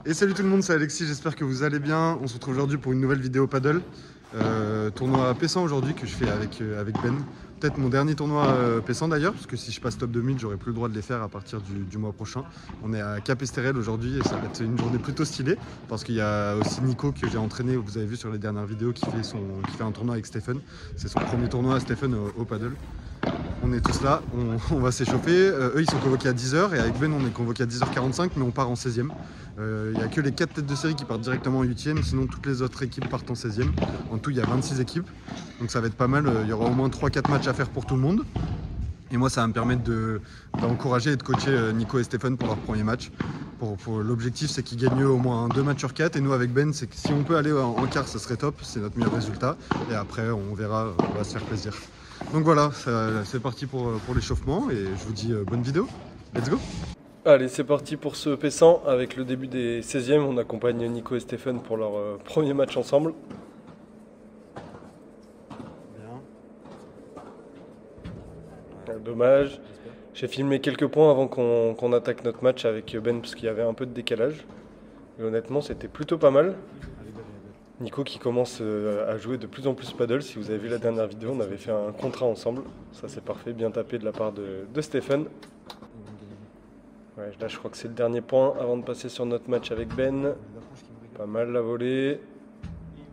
Et salut tout le monde, c'est Alexis, j'espère que vous allez bien. On se retrouve aujourd'hui pour une nouvelle vidéo paddle. Tournoi P100 aujourd'hui que je fais avec Ben. Peut-être mon dernier tournoi P100 d'ailleurs, parce que si je passe top 2000, j'aurai plus le droit de les faire à partir du mois prochain. On est à Cap Esterel aujourd'hui et ça va être une journée plutôt stylée, parce qu'il y a aussi Nico que j'ai entraîné, vous avez vu sur les dernières vidéos, qui fait un tournoi avec Stephen. C'est son premier tournoi à Stephen au paddle. On est tous là, on va s'échauffer. Eux, ils sont convoqués à 10h et avec Ben, on est convoqués à 10h45, mais on part en 16e. Il n'y a que les 4 têtes de série qui partent directement en 8e, sinon toutes les autres équipes partent en 16e. En tout, il y a 26 équipes, donc ça va être pas mal. Il y aura au moins 3-4 matchs à faire pour tout le monde. Et moi, ça va me permettre d'encourager et de coacher Nico et Stéphane pour leur premier match. L'objectif, c'est qu'ils gagnent au moins 2 matchs sur 4. Et nous, avec Ben, c'est que si on peut aller en quart, ça serait top. C'est notre meilleur résultat. Et après, on verra, on va se faire plaisir. Donc voilà, c'est parti pour l'échauffement. Et je vous dis bonne vidéo. Let's go! Allez, c'est parti pour ce P100 avec le début des 16e. On accompagne Nico et Stéphane pour leur premier match ensemble. Dommage. J'ai filmé quelques points avant qu'on attaque notre match avec Ben parce qu'il y avait un peu de décalage. Et honnêtement, c'était plutôt pas mal. Nico qui commence à jouer de plus en plus paddle. Si vous avez vu la dernière vidéo, on avait fait un contrat ensemble. Ça, c'est parfait, bien tapé de la part de Stéphane. Ouais, là, je crois que c'est le dernier point avant de passer sur notre match avec Ben. Pas mal la volée.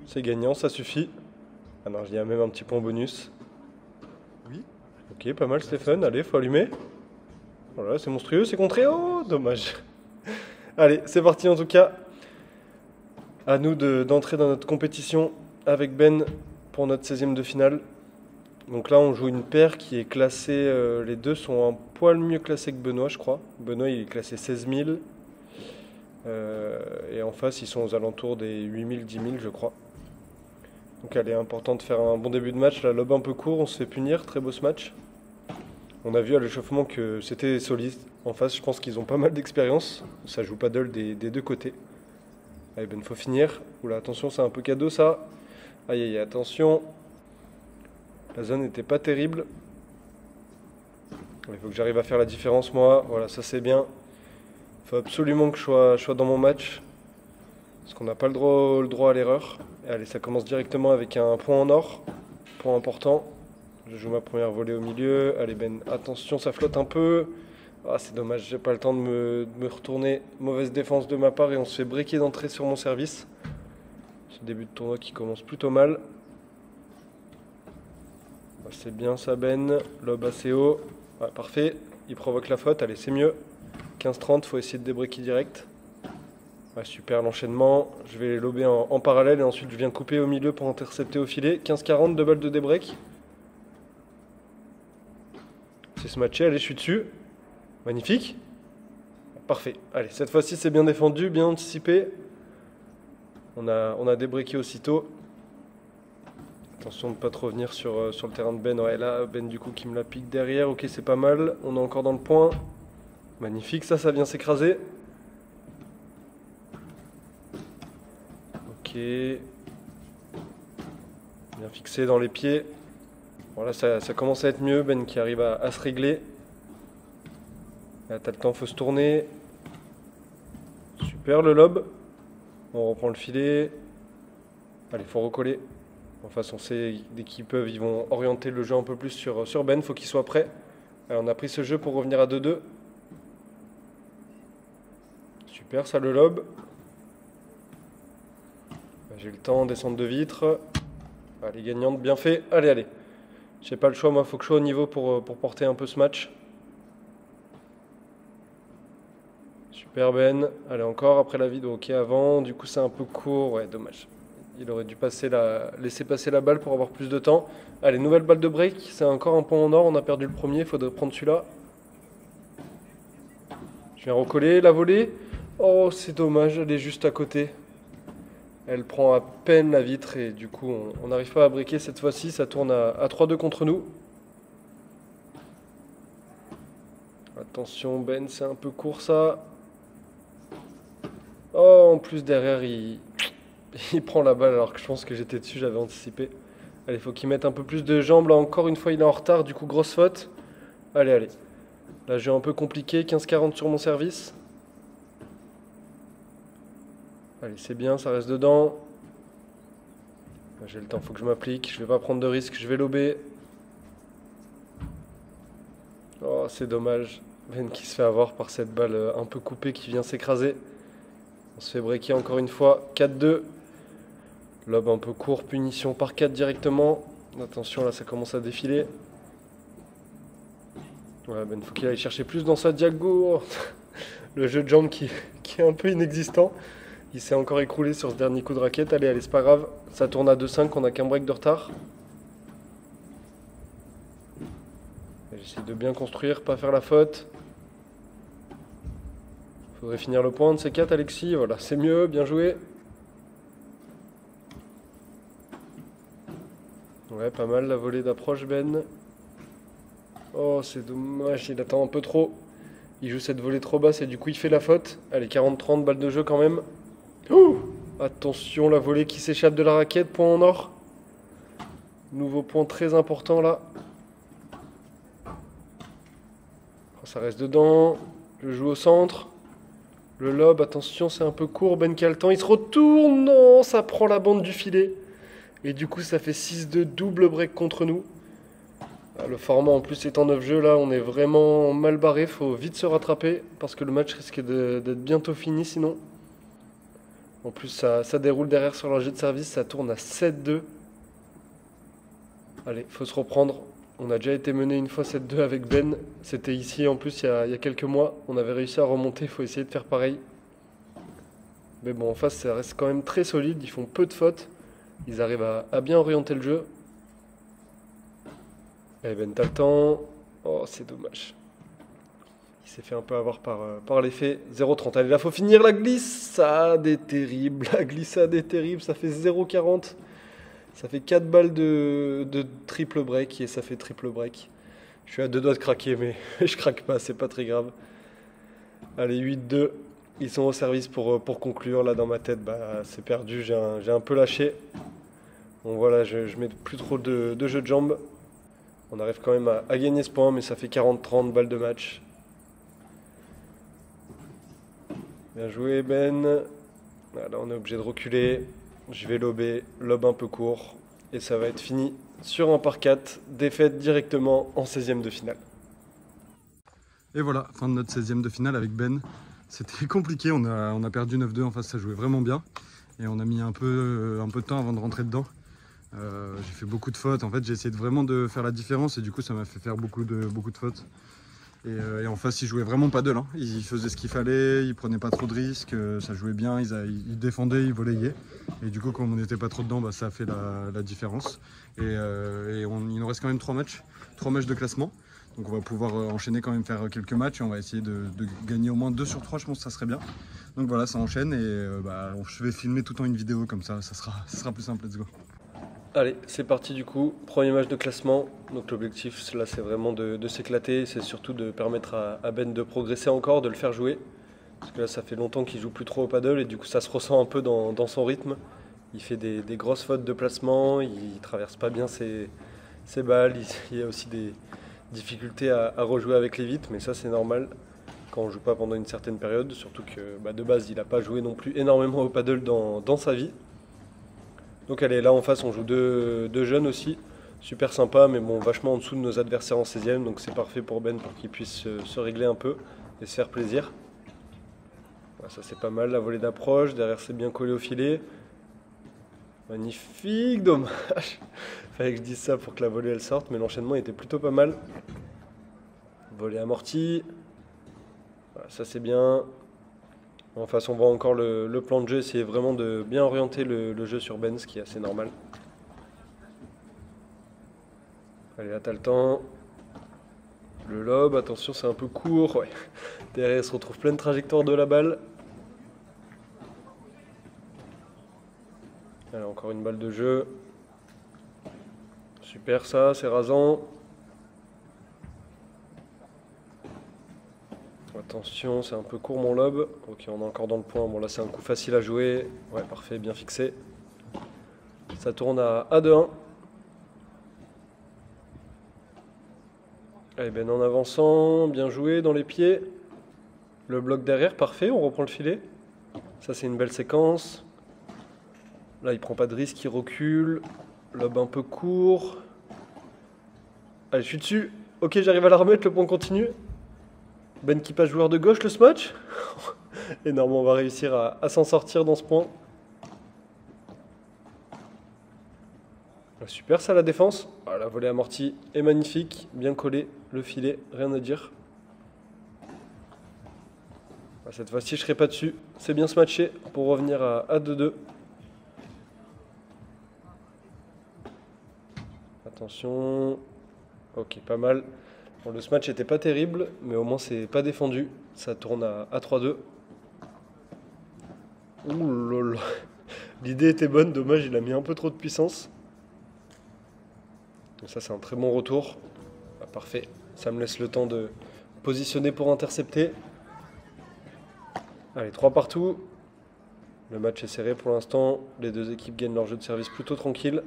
C'est gagnant, ça suffit. Ah non, il y a même un petit point bonus. Oui. Ok, pas mal Stéphane. Allez, faut allumer. Voilà, c'est monstrueux, c'est contré. Oh, dommage. Allez, c'est parti en tout cas. À nous d'entrer dans notre compétition avec Ben pour notre 16e de finale. Donc là, on joue une paire qui est classée. Les deux sont un poil mieux classés que Benoît, je crois. Benoît, il est classé 16 000. Et en face, ils sont aux alentours des 8 000, 10 000, je crois. Donc elle est importante de faire un bon début de match. La lob un peu court, on se fait punir. Très beau ce match. On a vu à l'échauffement que c'était solide. En face, je pense qu'ils ont pas mal d'expérience. Ça joue paddle des deux côtés. Allez Ben, faut finir. Oula, attention, c'est un peu cadeau ça. Aïe aïe, attention. La zone n'était pas terrible. Il faut que j'arrive à faire la différence moi. Voilà, ça c'est bien. Il faut absolument que je sois dans mon match. Parce qu'on n'a pas le droit à l'erreur. Allez, ça commence directement avec un point en or. Point important. Je joue ma première volée au milieu. Allez Ben, attention, ça flotte un peu. Ah, c'est dommage, j'ai pas le temps de me retourner. Mauvaise défense de ma part et on se fait breaker d'entrée sur mon service. Ce début de tournoi qui commence plutôt mal. Ah, c'est bien ça Ben, lob assez haut. Ah, parfait, il provoque la faute, allez c'est mieux. 15-30, faut essayer de débreaker direct. Ah, super l'enchaînement, je vais les lober en parallèle et ensuite je viens couper au milieu pour intercepter au filet. 15-40, deux balles de débreak. C'est ce match, allez je suis dessus. Magnifique. Parfait. Allez, cette fois-ci c'est bien défendu, bien anticipé. On a débreaké aussitôt. Attention de ne pas trop venir sur le terrain de Ben. Ouais, là, Ben du coup qui me la pique derrière. Ok, c'est pas mal. On est encore dans le point. Magnifique, ça vient s'écraser. Ok. Bien fixé dans les pieds. Voilà, ça commence à être mieux. Ben qui arrive à se régler. Là, t'as le temps, faut se tourner. Super le lob. On reprend le filet. Allez, faut recoller. En face, on sait dès qu'ils peuvent, ils vont orienter le jeu un peu plus sur Ben. Faut qu'il soit prêt. Alors, on a pris ce jeu pour revenir à 2-2. Super, ça le lob. J'ai le temps, descendre de vitre. Allez, gagnante, bien fait. Allez, allez. J'ai pas le choix, moi, faut que je sois au niveau pour porter un peu ce match. Super Ben. Allez, encore après la vide, ok, avant. Du coup, c'est un peu court. Ouais, dommage. Il aurait dû laisser passer la balle pour avoir plus de temps. Allez, nouvelle balle de break. C'est encore un point en or. On a perdu le premier. Il faudrait prendre celui-là. Je viens recoller la volée. Oh, c'est dommage. Elle est juste à côté. Elle prend à peine la vitre et du coup, on n'arrive pas à breaker cette fois-ci. Ça tourne à 3-2 contre nous. Attention, Ben, c'est un peu court ça. Oh, en plus derrière, il prend la balle alors que je pense que j'étais dessus, j'avais anticipé. Allez, il faut qu'il mette un peu plus de jambes. Là, encore une fois, il est en retard. Du coup, grosse faute. Allez, allez. Là, jeu un peu compliqué. 15-40 sur mon service. Allez, c'est bien, ça reste dedans. J'ai le temps, faut que je m'applique. Je vais pas prendre de risque, je vais lober. Oh, c'est dommage. Ben qui se fait avoir par cette balle un peu coupée qui vient s'écraser. On se fait breaker encore une fois. 4-2. Lob un peu court, punition par 4 directement. Attention, là ça commence à défiler. Ouais, Ben faut qu'il aille chercher plus dans sa diago. Le jeu de jambes qui est un peu inexistant. Il s'est encore écroulé sur ce dernier coup de raquette. Allez, c'est pas grave. Ça tourne à 2-5, on n'a qu'un break de retard. J'essaie de bien construire, pas faire la faute. Faudrait finir le point de ces 4, Alexis. Voilà, c'est mieux, bien joué. Ouais, pas mal la volée d'approche, Ben. Oh, c'est dommage, il attend un peu trop. Il joue cette volée trop basse et du coup il fait la faute. Allez, 40-30, balle de jeu quand même. Ouh, attention, la volée qui s'échappe de la raquette, point en or. Nouveau point très important là. Oh, ça reste dedans. Je joue au centre. Le lob, attention, c'est un peu court. Ben qui a le temps, il se retourne. Non, ça prend la bande du filet. Et du coup, ça fait 6-2, double break contre nous. Le format en plus étant 9 jeux, là, on est vraiment mal barré. Faut vite se rattraper parce que le match risque d'être bientôt fini sinon. En plus, ça déroule derrière sur leur jet de service. Ça tourne à 7-2. Allez, faut se reprendre. On a déjà été mené une fois 7-2 avec Ben. C'était ici en plus il y a quelques mois. On avait réussi à remonter. Il faut essayer de faire pareil. Mais bon, en face, ça reste quand même très solide. Ils font peu de fautes. Ils arrivent à bien orienter le jeu. Allez, Ben, t'as le temps. Oh, c'est dommage. Il s'est fait un peu avoir par l'effet. 0-30. Allez, là, faut finir la glissade est terrible. La glissade est terrible. Ça fait 0-40. Ça fait 4 balles de triple break et ça fait triple break. Je suis à 2 doigts de craquer, mais je craque pas, c'est pas très grave. Allez, 8-2. Ils sont au service pour conclure. Là, dans ma tête, bah, c'est perdu. J'ai un peu lâché. Bon, voilà, je mets plus trop de jeu de jambes. On arrive quand même à gagner ce point, mais ça fait 40-30 balles de match. Bien joué, Ben. Là, on est obligé de reculer. Je vais lober, lob un peu court. Et ça va être fini sur un par 4. Défaite directement en 16e de finale. Et voilà, fin de notre 16e de finale avec Ben. C'était compliqué, on a perdu 9-2 en face, ça jouait vraiment bien. Et on a mis un peu de temps avant de rentrer dedans. J'ai fait beaucoup de fautes, en fait j'ai essayé vraiment de faire la différence et du coup ça m'a fait faire beaucoup de fautes. Et en face ils jouaient vraiment paddle, hein. Ils faisaient ce qu'il fallait, ils prenaient pas trop de risques, ça jouait bien, ils défendaient, ils volayaient. Et du coup comme on n'était pas trop dedans, bah, ça a fait la différence. Il nous reste quand même 3 matchs de classement. Donc on va pouvoir enchaîner quand même, faire quelques matchs et on va essayer de gagner au moins 2 sur 3, je pense que ça serait bien. Donc voilà, ça enchaîne et je vais filmer tout le temps une vidéo comme ça sera plus simple, let's go. Allez, c'est parti du coup, premier match de classement. Donc l'objectif là c'est vraiment de s'éclater, c'est surtout de permettre à Ben de progresser encore, de le faire jouer. Parce que là ça fait longtemps qu'il joue plus trop au paddle et du coup ça se ressent un peu dans son rythme. Il fait des grosses fautes de placement, il traverse pas bien ses balles, il y a aussi des difficultés à rejouer avec les vites, mais ça c'est normal quand on joue pas pendant une certaine période, surtout que de base il n'a pas joué non plus énormément au paddle dans sa vie. Donc allez, là en face on joue deux jeunes aussi, super sympa, mais bon vachement en dessous de nos adversaires en 16e, donc c'est parfait pour Ben pour qu'il puisse se régler un peu et se faire plaisir. Voilà, ça c'est pas mal, la volée d'approche, derrière c'est bien collé au filet. Magnifique, dommage. Fallait que je dise ça pour que la volée elle sorte, mais l'enchaînement était plutôt pas mal. Volée amortie. Voilà, ça c'est bien. En face, on voit encore le plan de jeu, essayer vraiment de bien orienter le jeu sur Ben, ce qui est assez normal. Allez, là, t'as le temps. Le lob, attention, c'est un peu court. Ouais. Derrière, il se retrouve pleine trajectoire de la balle. Allez, encore une balle de jeu. Super, ça, c'est rasant. Attention, c'est un peu court mon lob. Ok, on est encore dans le point. Bon, là, c'est un coup facile à jouer. Ouais, parfait, bien fixé. Ça tourne à 2-1. Allez, Ben en avançant. Bien joué dans les pieds. Le bloc derrière, parfait. On reprend le filet. Ça, c'est une belle séquence. Là, il prend pas de risque, il recule. Lob un peu court. Allez, je suis dessus. Ok, j'arrive à la remettre, le point continue. Ben qui passe joueur de gauche le smash. Énorme, on va réussir à s'en sortir dans ce point. Super ça la défense. Ah, la volée amortie est magnifique. Bien collé, le filet, rien à dire. Ah, cette fois-ci je serai pas dessus. C'est bien smatché pour revenir à 2-2. Attention. Ok, pas mal. Bon, le smash était pas terrible, mais au moins c'est pas défendu. Ça tourne à 3-2. Ouh là là. L'idée était bonne, dommage, il a mis un peu trop de puissance. Donc ça c'est un très bon retour. Ah, parfait, ça me laisse le temps de positionner pour intercepter. Allez, 3 partout. Le match est serré pour l'instant. Les deux équipes gagnent leur jeu de service plutôt tranquille.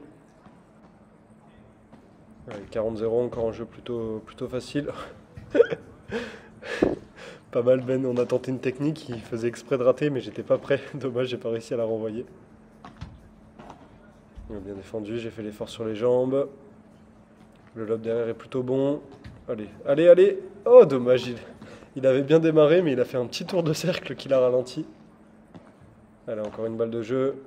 Allez, 40-0, encore un jeu plutôt facile. Pas mal Ben, on a tenté une technique, il faisait exprès de rater mais j'étais pas prêt. Dommage, j'ai pas réussi à la renvoyer. Il a bien défendu, j'ai fait l'effort sur les jambes. Le lob derrière est plutôt bon. Allez, allez, allez. Oh, dommage, il avait bien démarré mais il a fait un petit tour de cercle qui l'a ralenti. Allez, encore une balle de jeu.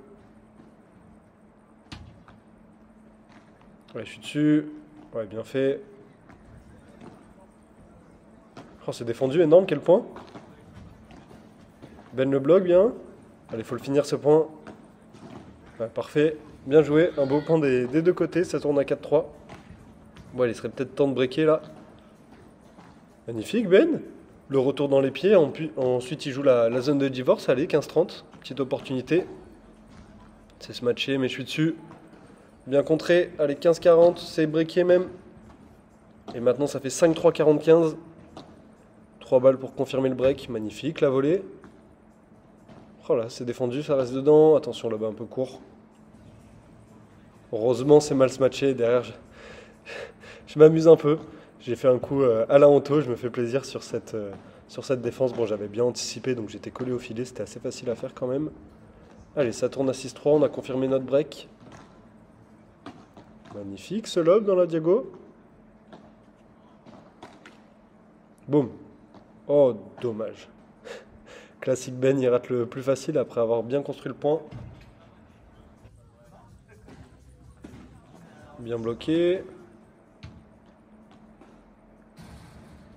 Ouais, je suis dessus. Ouais, bien fait. Oh, c'est défendu, énorme, quel point. Ben le bloc, bien. Allez, faut le finir ce point. Ouais, parfait. Bien joué, un beau point des deux côtés, ça tourne à 4-3. Bon, il serait peut-être temps de breaker là. Magnifique, Ben. Le retour dans les pieds, ensuite il joue la zone de divorce. Allez, 15-30, petite opportunité. C'est se matcher, mais je suis dessus. Bien contré, allez, 15-40, c'est breaké même. Et maintenant ça fait 5-3-40-15. 3 balles pour confirmer le break, magnifique la volée. Oh là, c'est défendu, ça reste dedans. Attention là-bas, un peu court. Heureusement, c'est mal smatché. Derrière, je m'amuse un peu. J'ai fait un coup à la Honto, je me fais plaisir sur cette défense. Bon, j'avais bien anticipé, donc j'étais collé au filet. C'était assez facile à faire quand même. Allez, ça tourne à 6-3, on a confirmé notre break. Magnifique, ce lob dans la diago. Boum. Oh, dommage. Classique Ben, il rate le plus facile après avoir bien construit le point. Bien bloqué.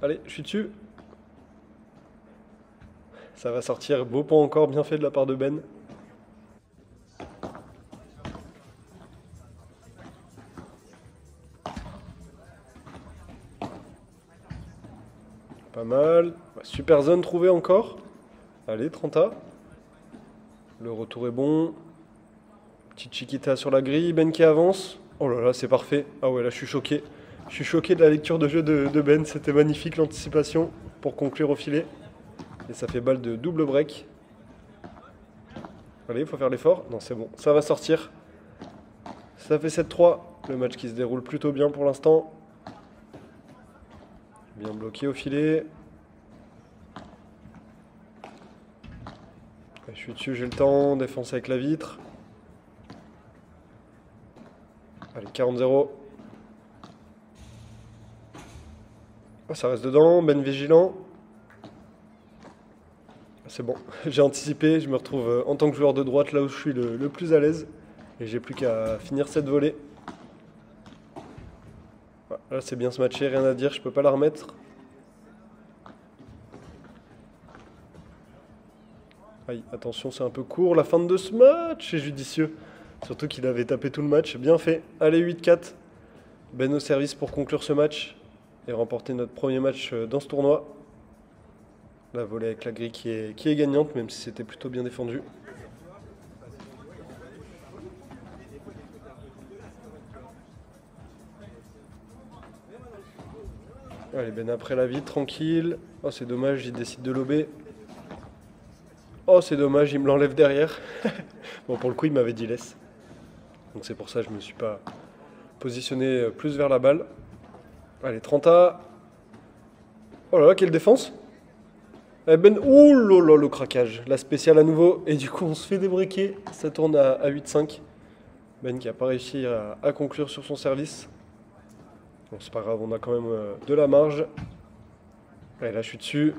Allez, je suis dessus. Ça va sortir. Beau point encore, bien fait de la part de Ben. Pas mal. Super zone trouvée encore. Allez, 30A. Le retour est bon. Petite chiquita sur la grille. Ben qui avance. Oh là là, c'est parfait. Ah ouais, là, je suis choqué. Je suis choqué de la lecture de jeu de Ben. C'était magnifique l'anticipation pour conclure au filet. Et ça fait balle de double break. Allez, il faut faire l'effort. Non, c'est bon. Ça va sortir. Ça fait 7-3. Le match qui se déroule plutôt bien pour l'instant. Bien bloqué au filet. Je suis dessus, j'ai le temps. Défense avec la vitre. Allez, 40-0. Oh, ça reste dedans. Ben vigilant. C'est bon, j'ai anticipé. Je me retrouve en tant que joueur de droite là où je suis le plus à l'aise. Et j'ai plus qu'à finir cette volée. Voilà, là c'est bien se matcher, rien à dire, je peux pas la remettre. Aïe, attention, c'est un peu court. La fin de ce match est judicieux. Surtout qu'il avait tapé tout le match. Bien fait. Allez, 8-4. Ben au service pour conclure ce match et remporter notre premier match dans ce tournoi. La volée avec la grille qui est gagnante, même si c'était plutôt bien défendu. Allez, Ben après la vitre, tranquille. Oh, c'est dommage, il décide de lober. Oh, c'est dommage, il me l'enlève derrière. Bon, pour le coup, il m'avait dit laisse. Donc c'est pour ça que je ne me suis pas positionné plus vers la balle. Allez, 30A. Oh là là, quelle défense! Eh Ben, ouh là là, le craquage. La spéciale à nouveau. Et du coup, on se fait débriquer. Ça tourne à 8-5. Ben qui n'a pas réussi à conclure sur son service. Bon, c'est pas grave, on a quand même de la marge. Allez, là, je suis dessus.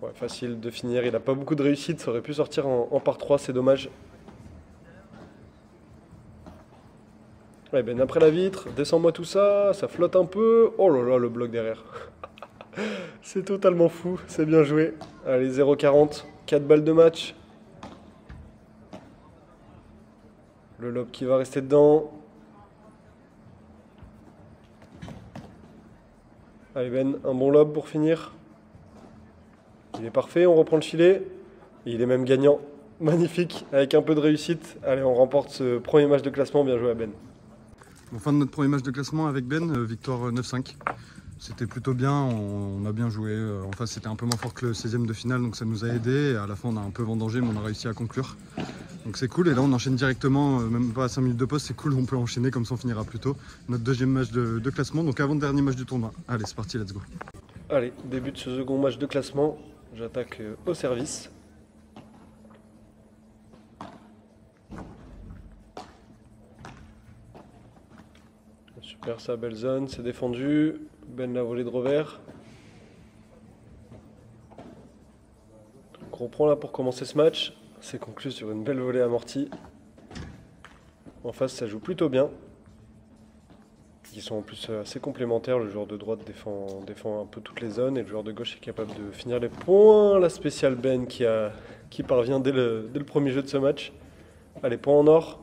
Ouais, facile de finir. Il n'a pas beaucoup de réussite. Ça aurait pu sortir en par 3, c'est dommage. Ouais, Ben après la vitre. Descends-moi tout ça. Ça flotte un peu. Oh là là, le bloc derrière. C'est totalement fou. C'est bien joué. Allez, 0,40. 4 balles de match. Le lob qui va rester dedans. Allez Ben, un bon lob pour finir. Il est parfait, on reprend le filet. Et il est même gagnant. Magnifique, avec un peu de réussite. Allez, on remporte ce premier match de classement. Bien joué à Ben. Bon, fin de notre premier match de classement avec Ben, victoire 9-5. C'était plutôt bien, on a bien joué. En face, c'était un peu moins fort que le 16e de finale, donc ça nous a aidé. Et à la fin, on a un peu vendangé, mais on a réussi à conclure. Donc c'est cool. Et là, on enchaîne directement, même pas à 5 minutes de pause, c'est cool. On peut enchaîner, comme ça, on finira plus tôt. Notre deuxième match de classement, donc avant-dernier match du tournoi. Allez, c'est parti, let's go. Allez, début de ce second match de classement. J'attaque au service. Super, ça, belle zone, c'est défendu. Ben la volée de revers. Donc on reprend là pour commencer ce match. C'est conclu sur une belle volée amortie. En face, ça joue plutôt bien. Ils sont en plus assez complémentaires. Le joueur de droite défend un peu toutes les zones et le joueur de gauche est capable de finir les points. La spéciale Ben qui parvient dès le premier jeu de ce match. Allez, points en or.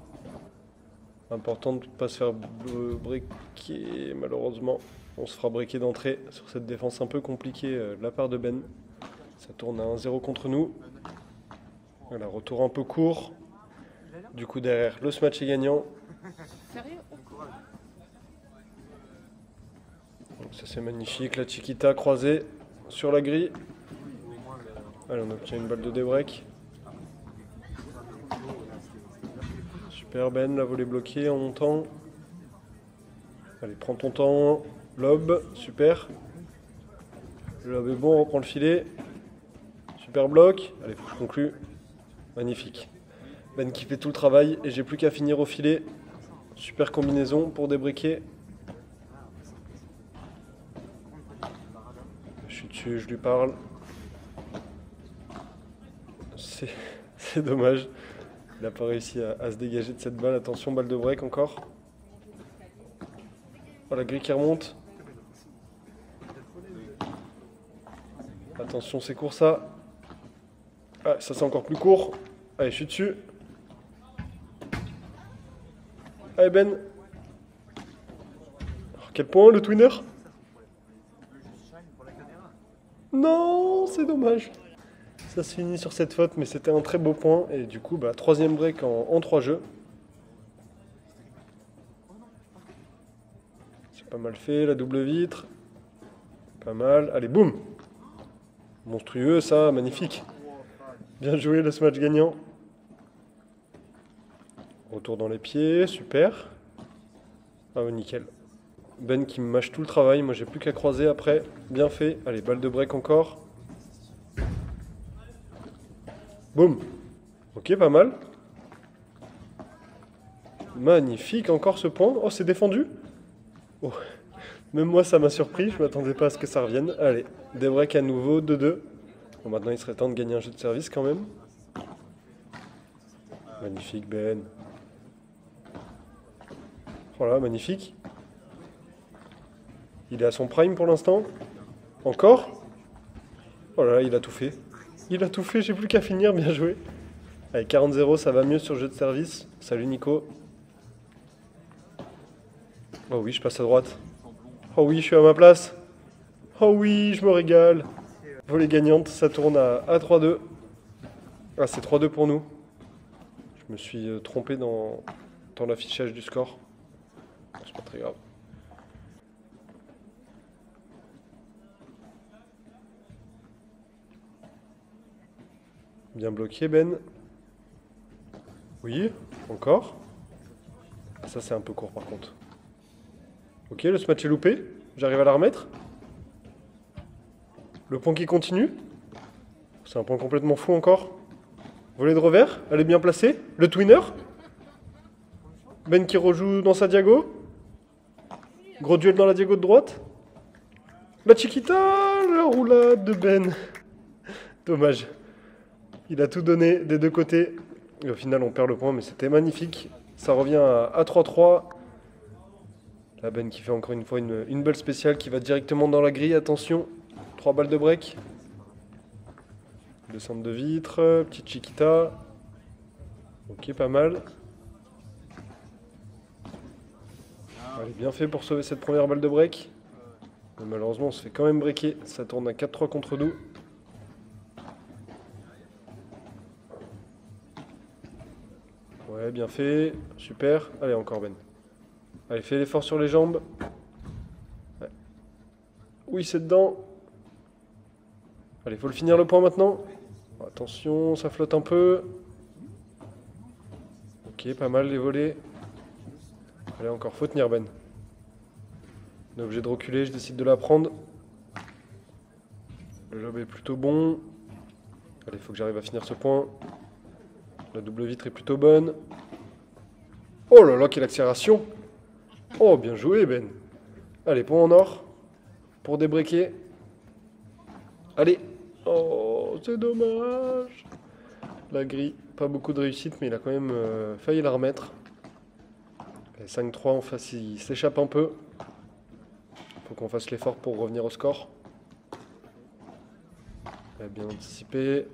Important de ne pas se faire breaker, malheureusement. On se fera breaker d'entrée sur cette défense un peu compliquée de la part de Ben. Ça tourne à 1-0 contre nous. Voilà, retour un peu court. Du coup, derrière, le match est gagnant. Donc ça, c'est magnifique. La Chiquita croisée sur la grille. Allez, on obtient une balle de débreak. Super Ben, la volée bloquée en montant. Allez, prends ton temps. Lob, super. Le lob est bon, on reprend le filet. Super bloc. Allez, faut que je conclue. Magnifique. Ben qui fait tout le travail et j'ai plus qu'à finir au filet. Super combinaison pour débriquer. Je suis dessus, je lui parle. C'est dommage. Il n'a pas réussi à se dégager de cette balle. Attention, balle de break encore. Oh, la grille qui remonte. Attention, c'est court ça. Ah, ça c'est encore plus court. Allez, je suis dessus. Allez Ben. Oh, quel point le twinner? Non, c'est dommage. Ça se finit sur cette faute, mais c'était un très beau point. Et du coup, troisième break en 3 jeux. C'est pas mal fait, la double vitre. Pas mal. Allez, boum. Monstrueux, ça, magnifique. Bien joué, le match gagnant. Retour dans les pieds, super. Ah ouais, nickel. Ben qui me mâche tout le travail, moi j'ai plus qu'à croiser après. Bien fait. Allez, balle de break encore. Boum. Ok, pas mal. Magnifique, encore ce point. Oh, c'est défendu. Oh. Même moi, ça m'a surpris. Je m'attendais pas à ce que ça revienne. Allez, des breaks à nouveau, 2-2. Bon, maintenant, il serait temps de gagner un jeu de service quand même. Magnifique, Ben. Voilà, magnifique. Il est à son prime pour l'instant. Encore. Oh là là, il a tout fait. Il a tout fait, j'ai plus qu'à finir, bien joué. Allez, 40-0, ça va mieux sur le jeu de service. Salut Nico. Oh oui, je passe à droite. Oh oui, je suis à ma place. Oh oui, je me régale. Volée gagnante, ça tourne à 3-2. Ah, c'est 3-2 pour nous. Je me suis trompé dans l'affichage du score. C'est pas très grave. Bien bloqué, Ben. Oui, encore. Ah, ça, c'est un peu court, par contre. Ok, le match est loupé. J'arrive à la remettre. Le point qui continue. C'est un point complètement fou encore. Volée de revers, elle est bien placée. Le twinner. Ben qui rejoue dans sa diago. Gros duel dans la diago de droite. La chiquita, la roulade de Ben. Dommage. Il a tout donné des deux côtés. Et au final, on perd le point, mais c'était magnifique. Ça revient à 3-3. La Ben qui fait encore une fois une balle spéciale qui va directement dans la grille. Attention, 3 balles de break. Descente de vitre, petite chiquita. Ok, pas mal. Allez, bien fait pour sauver cette première balle de break. Mais malheureusement, on se fait quand même breaker. Ça tourne à 4-3 contre nous. Ouais, bien fait. Super. Allez, encore Ben. Allez, fais l'effort sur les jambes. Ouais. Oui, c'est dedans. Allez, faut le finir le point maintenant. Attention, ça flotte un peu. Ok, pas mal les volets. Allez, encore, faut tenir Ben. On est obligé de reculer, je décide de la prendre. Le lob est plutôt bon. Allez, il faut que j'arrive à finir ce point. La double vitre est plutôt bonne. Oh là là, quelle accélération! Oh, bien joué Ben. Allez, point en or. Pour débreaker. Allez. Oh, c'est dommage. La grille, pas beaucoup de réussite, mais il a quand même failli la remettre. 5-3 en face, il s'échappe un peu. Faut qu'on fasse l'effort pour revenir au score. Il a bien anticipé.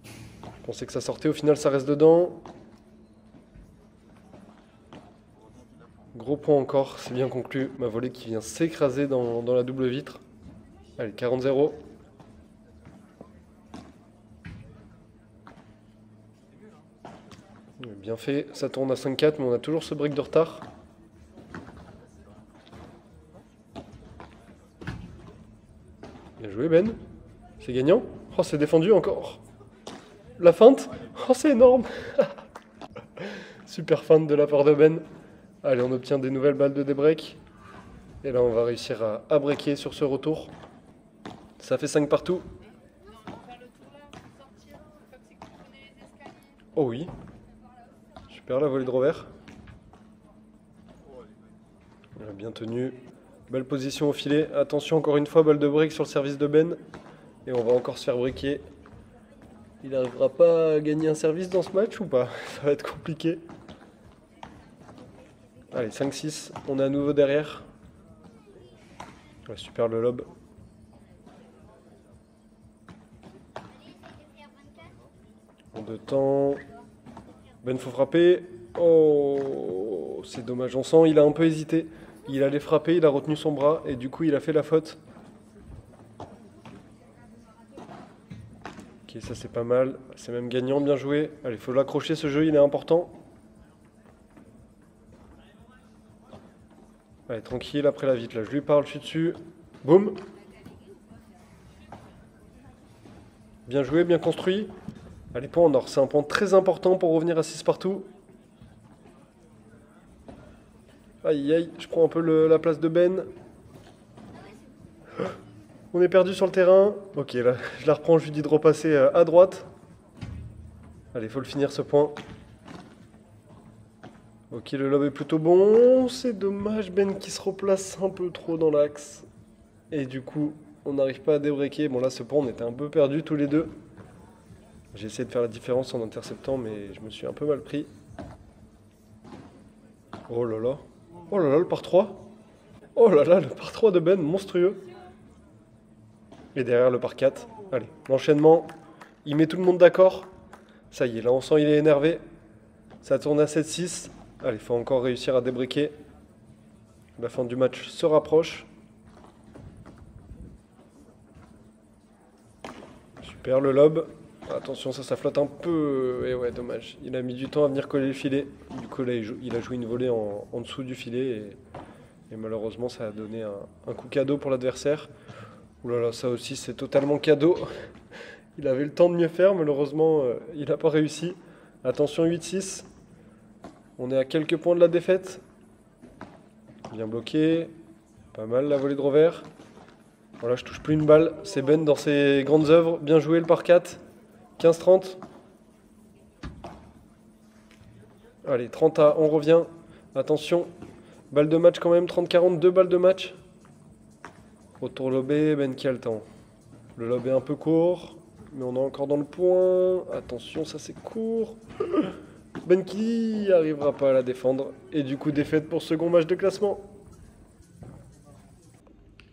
Je pensais que ça sortait, au final ça reste dedans. Gros point encore, c'est bien conclu. Ma volée qui vient s'écraser dans la double vitre. Allez, 40-0. Bien fait, ça tourne à 5-4, mais on a toujours ce break de retard. Bien joué Ben. C'est gagnant. Oh, c'est défendu encore. La feinte. Oh, c'est énorme. Super feinte de la part de Ben. Allez, on obtient des nouvelles balles de débreak. Et là, on va réussir à breaker sur ce retour. Ça fait 5 partout. Oh oui. Super la volée de revers. Elle a bien tenu. Belle position au filet. Attention encore une fois, balle de break sur le service de Ben. Et on va encore se faire breaker. Il n'arrivera pas à gagner un service dans ce match ou pas? Ça va être compliqué. Allez, 5-6. On est à nouveau derrière. Ouais, super le lob. En 2 temps. Ben faut frapper. Oh, c'est dommage. On sent il a un peu hésité. Il allait frapper, il a retenu son bras et du coup il a fait la faute. Ok, ça c'est pas mal. C'est même gagnant, bien joué. Allez, faut l'accrocher ce jeu, il est important. Allez, tranquille, après la vitre là. Je lui parle, je suis dessus. Boum. Bien joué, bien construit. Allez, point en or. C'est un point très important pour revenir à 6 partout. Aïe aïe, je prends un peu la place de Ben. On est perdu sur le terrain. Ok, là, je la reprends, je lui dis de repasser à droite. Allez, faut le finir ce point. Ok, le lob est plutôt bon. C'est dommage, Ben qui se replace un peu trop dans l'axe. Et du coup, on n'arrive pas à débreaker. Bon, là, ce point, on était un peu perdus tous les deux. J'ai essayé de faire la différence en interceptant, mais je me suis un peu mal pris. Oh là là. Oh là là, le par 3. Oh là là, le par 3 de Ben, monstrueux. Et derrière le par 4. Allez, l'enchaînement. Il met tout le monde d'accord. Ça y est, là on sent il est énervé. Ça tourne à 7-6. Allez, il faut encore réussir à débreaker. La fin du match se rapproche. Super le lob. Attention, ça flotte un peu. Et ouais, dommage. Il a mis du temps à venir coller le filet. Du coup, là, il a joué une volée en dessous du filet. Et malheureusement, ça a donné un coup cadeau pour l'adversaire. Ouh là là, ça aussi, c'est totalement cadeau. Il avait le temps de mieux faire. Malheureusement, il n'a pas réussi. Attention, 8-6. On est à quelques points de la défaite. Bien bloqué. Pas mal la volée de revers. Voilà, je touche plus une balle. C'est Ben dans ses grandes œuvres. Bien joué le par 4. 15-30. Allez, 30 à, on revient. Attention. Balle de match quand même, 30-40, 2 balles de match. Retour lobé, Ben qui a le temps. Le lob est un peu court, mais on est encore dans le point. Attention, ça c'est court. Ben qui arrivera pas à la défendre. Et du coup, défaite pour ce second match de classement.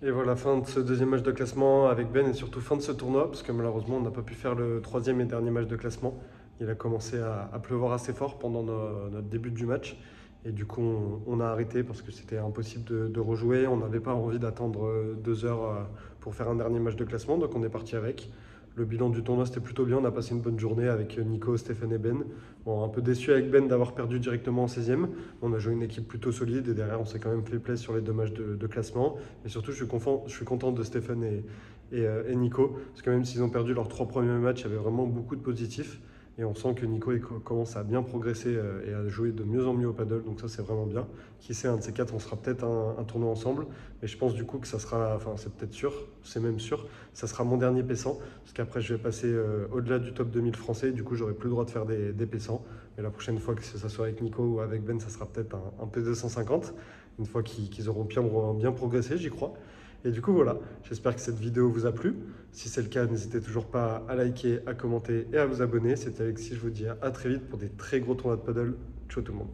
Et voilà, fin de ce deuxième match de classement avec Ben et surtout fin de ce tournoi, parce que malheureusement, on n'a pas pu faire le troisième et dernier match de classement. Il a commencé à pleuvoir assez fort pendant notre début du match. Et du coup, on a arrêté parce que c'était impossible de rejouer. On n'avait pas envie d'attendre 2 heures pour faire un dernier match de classement, donc on est parti avec. Le bilan du tournoi, c'était plutôt bien. On a passé une bonne journée avec Nico, Stéphane et Ben. Bon, un peu déçu avec Ben d'avoir perdu directement en 16e. On a joué une équipe plutôt solide et derrière, on s'est quand même fait plaisir sur les 2 matchs de classement. Et surtout, je suis content de Stéphane et Nico, parce que même s'ils ont perdu leurs 3 premiers matchs, il y avait vraiment beaucoup de positifs. Et on sent que Nico commence à bien progresser et à jouer de mieux en mieux au paddle. Donc ça, c'est vraiment bien. Qui sait, un de ces quatre, on sera peut-être un tournoi ensemble. Mais je pense du coup que ça sera, enfin c'est peut-être sûr, c'est même sûr, ça sera mon dernier P100. Parce qu'après, je vais passer au-delà du top 2000 français. Du coup, j'aurai plus le droit de faire des P100. Mais la prochaine fois que ça soit avec Nico ou avec Ben, ça sera peut-être un P250. Une fois qu'ils auront bien progressé, j'y crois. Et du coup, voilà, j'espère que cette vidéo vous a plu. Si c'est le cas, n'hésitez toujours pas à liker, à commenter et à vous abonner. C'était Alexis, je vous dis à très vite pour des très gros tournois de paddle. Ciao tout le monde.